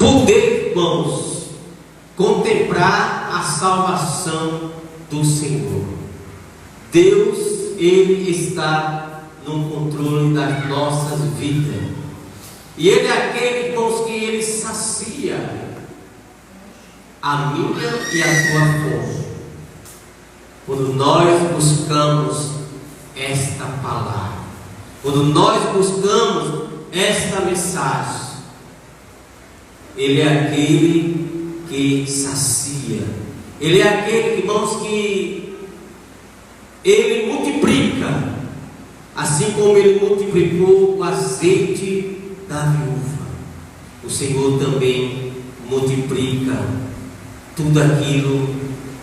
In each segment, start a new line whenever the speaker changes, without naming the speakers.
poder, irmãos, contemplar a salvação do Senhor. Deus, Ele está no controle das nossas vidas. E Ele é aquele, irmãos, que Ele sacia a minha e a tua fome. Quando nós buscamos esta palavra, quando nós buscamos esta mensagem, Ele é aquele que sacia. Ele é aquele, irmãos, que Ele multiplica, assim como Ele multiplicou o azeite da viúva. O Senhor também multiplica tudo aquilo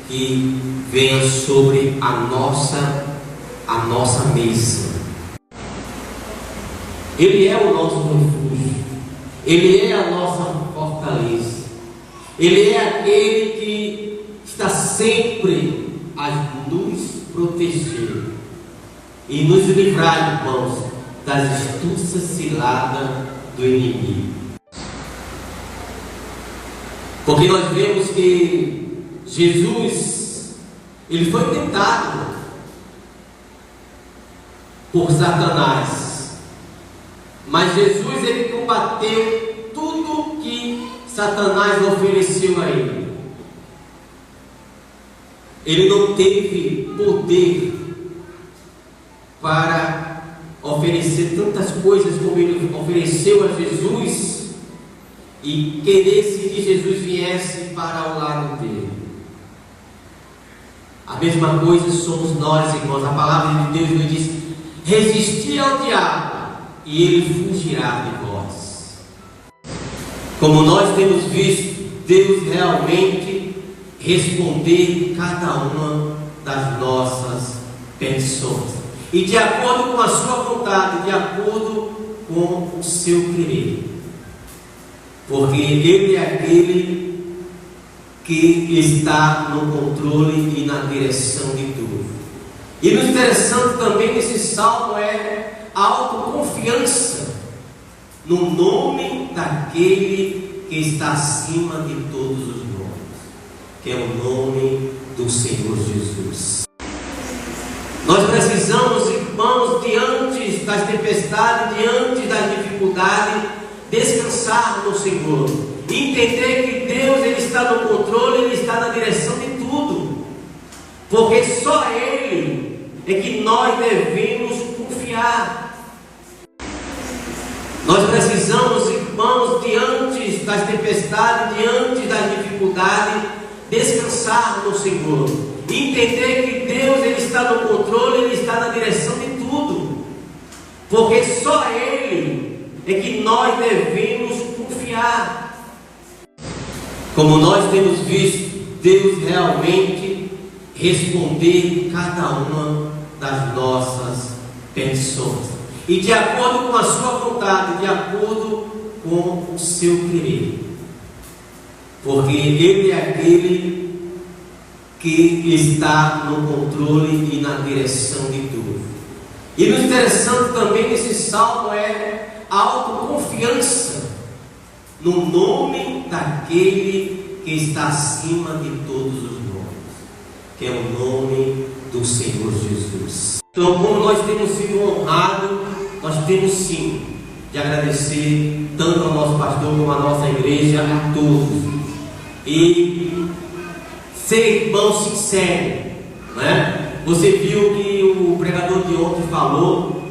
que venha sobre a nossa mesa. Ele é o nosso refúgio, Ele é a nossa fortaleza, Ele é aquele que está sempre a nos proteger e nos livrar, irmãos, das astúcias ciladas do inimigo. Porque nós vemos que Jesus, Ele foi tentado por Satanás, mas Jesus, Ele combateu tudo que Satanás ofereceu a Ele. Ele não teve poder para oferecer tantas coisas como Ele ofereceu a Jesus e queresse que Jesus viesse para o lado dele. A mesma coisa somos nós, irmãos. A palavra de Deus nos diz: resistir ao diabo e ele fugirá de vós. Como nós temos visto Deus realmente responder cada uma das nossas petições, e de acordo com a sua vontade, de acordo com o seu querer, porque Ele é aquele que está no controle e na direção de tudo. E nos interessante também nesse salmo é a autoconfiança no nome daquele que está acima de todos os nomes, que é o nome do Senhor Jesus. Nós precisamos, irmãos, diante das tempestades, diante das dificuldades, descansar no Senhor, entender que Deus, Ele está no controle, Ele está na direção de tudo, porque só Ele é que nós devemos confiar. Nós precisamos, irmãos, diante das tempestades, diante das dificuldades, descansar no Senhor, entender que Deus, Ele está no controle, Ele está na direção de tudo, porque só Ele é que nós devemos confiar. Como nós temos visto Deus realmente responder cada uma das nossas petições, e de acordo com a sua vontade, de acordo com o seu querer, porque Ele é aquele que está no controle e na direção de tudo. E nos interessante também nesse salmo é a autoconfiança no nome daquele que está acima de todos os nomes, que é o nome do Senhor Jesus. Então, como nós temos sido honrados, nós temos sim de agradecer tanto ao nosso pastor como à nossa igreja, a todos, e ser irmão sincero, né? Você viu que o pregador de ontem falou,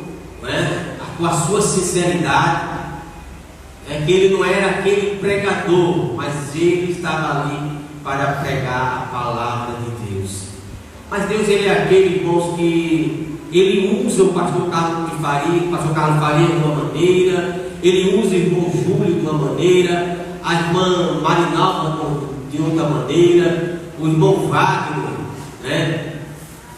né? Com a sua sinceridade, é que ele não era aquele pregador, mas ele estava ali para pregar a palavra de Deus. Mas Deus, Ele é aquele, irmãos, que Ele usa o pastor Carlos Faria de uma maneira, Ele usa o irmão Júlio de uma maneira, a irmã Marinalva de outra maneira, o irmão Wagner, né,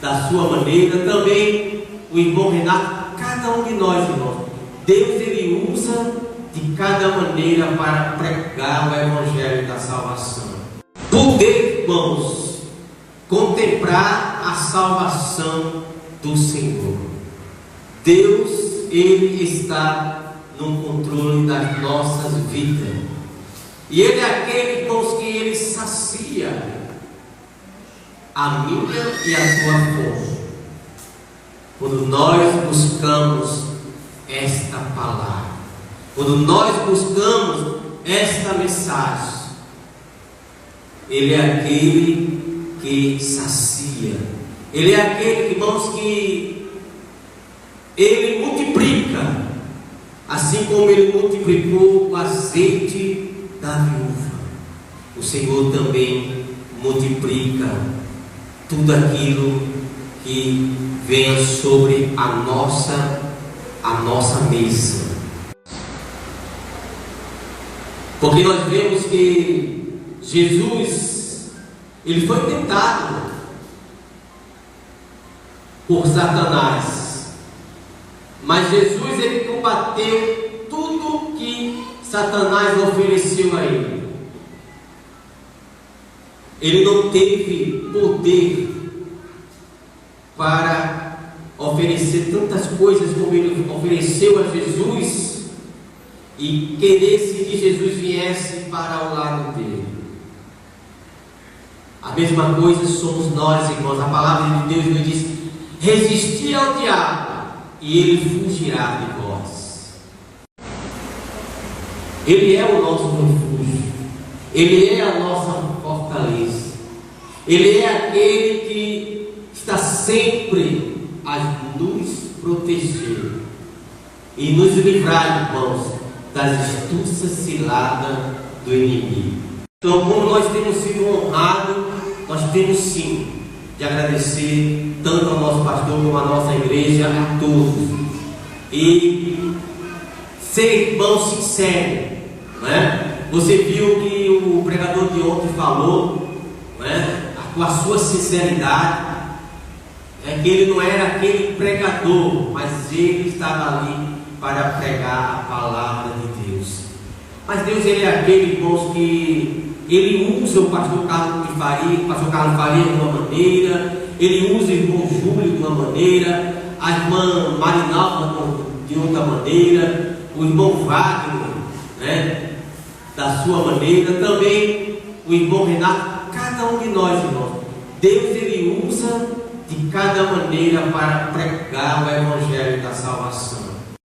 da sua maneira, também o irmão Renato. Cada um de nós, irmãos, Deus, Ele usa de cada maneira para pregar o Evangelho da salvação. Poder, irmãos, contemplar a salvação do Senhor. Deus, Ele está no controle das nossas vidas. E Ele é aquele, irmãos, que Ele sacia a minha e a tua fome. Quando nós buscamos esta palavra, quando nós buscamos esta mensagem, Ele é aquele que sacia. Ele é aquele, irmãos, que Ele multiplica, assim como Ele multiplicou o azeite da viúva. O Senhor também multiplica tudo aquilo que venha sobre a nossa mesa. Porque nós vemos que Jesus, Ele foi tentado por Satanás, mas Jesus, Ele combateu tudo que Satanás ofereceu a Ele. Ele não teve poder para oferecer tantas coisas como Ele ofereceu a Jesus e queresse que Jesus viesse para o lado dele. A mesma coisa somos nós, irmãos. A palavra de Deus nos diz: resistir ao diabo e ele fugirá de vós. Ele é o nosso refúgio, Ele é a nossa fortaleza, Ele é aquele que está sempre a nos proteger e nos livrar, irmãos, das astúcias ciladas do inimigo. Então, como nós temos sido honrados, nós temos sim de agradecer tanto ao nosso pastor como à nossa igreja, a todos, e ser irmão sincero, né? Você viu que o pregador de ontem falou, né? Com a sua sinceridade, é que ele não era aquele pregador, mas ele estava ali para pregar a palavra de Deus. Mas Deus, Ele é aquele, irmãos, que Ele usa o pastor Carlos Faria de uma maneira, Ele usa o irmão Júlio de uma maneira, a irmã Marinalva de outra maneira, o irmão Wagner, né, da sua maneira, também o irmão Renato, cada um de nós, irmãos. Deus, Ele usa de cada maneira para pregar o evangelho da salvação.